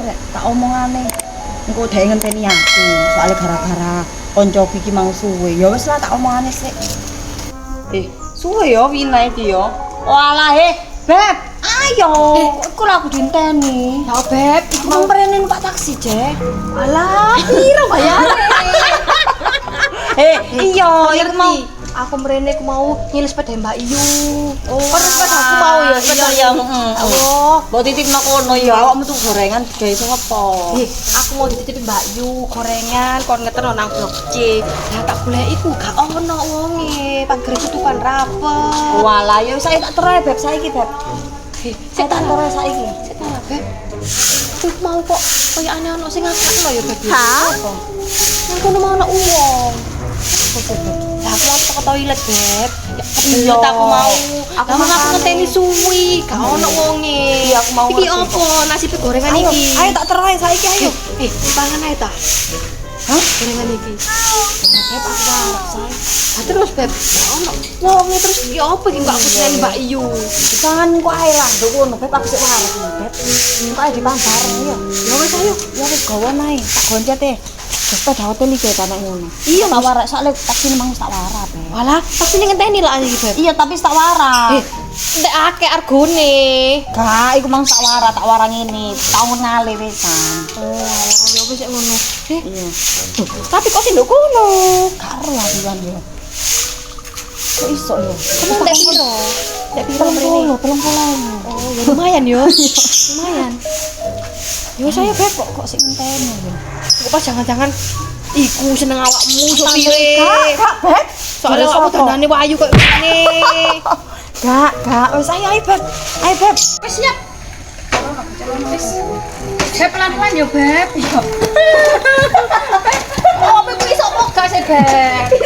rek, tak omongane. Engko dhek ngenteni aku, soalnya gara-gara konco iki mau suwe. Ya wis lah tak omongane sik. Suwe ya Wina iki ya. Walah Beb, ayo. Iku lho aku dinteni. Ya Beb, iku mau mrene numpak taksi, Jek. Alah, piro bayare? Iya, iku mau aku mrene aku mau nyilih sepeda Mbak Iyu. Oh, sepeda aku mau ya, sepeda iya. Allah, mbok titipno kono ya, awakmu tuh gorengan gawe sapa? Aku mau dititip Mbak Yu gorengan kon ngeterno nang Blok C. Lah tak golek iku gak ono wonge, pager tutupan rapet. Walah, ya saya tak terai Beb saiki, Beb. Sik tak terai saiki. Sik tak Beb. Aku mau kok koyane ono sing ngakakno ya Beb. Apa? Nang kono mau ono wong. Lah aku mau ke toilet, Beb. Iya, aku mau. Aku ngenteni suwi, gak ono wonge. Iya, aku mau. Iki opo nasib gorengan iki? Ayo tak terai saiki ayo. Pangan ae ta. Hah? Gorengan iki. Beb aku arep say. Terus Beb, gak ono wonge terus iki opo iki gak aku seneni Mbak Iyu. Dipangan kok ae lah, nduk ngono Beb aku sik waras Beb. Kok ae dipantar ya. Ya wis ayo. Ya wis gawe ae, tak goncet e. Sepeda hotel iki tanah ngono. Iya, tak warak soalnya taksi memang tak warak, Beb. Walah, pasti ngenteni lah iki Beb. Iya, tapi tak warak. Ndek akeh argone. Gak, iku mang tak warak ngene. Tahun ngale wisan. Oh, ya wis ngono. Iya. Tapi kok sing nduk kono? Karo lah pisan yo. Kok iso yo? Kamu ndek piro? Ndek piro mrene? 30. Oh, ya lumayan yo. Lumayan. Yo saya Beb kok sik ngenteni yo. Kok pas jangan-jangan iku seneng awakmu sopire. Gak, Beb. Soalnya awakmu dandane wayu kok ngene. Gak. Wis ayo Beb. Ayo Beb. Wis siap. Wis. Beb pelan-pelan yo, Beb. Oh, Beb iso mogah sih, Beb.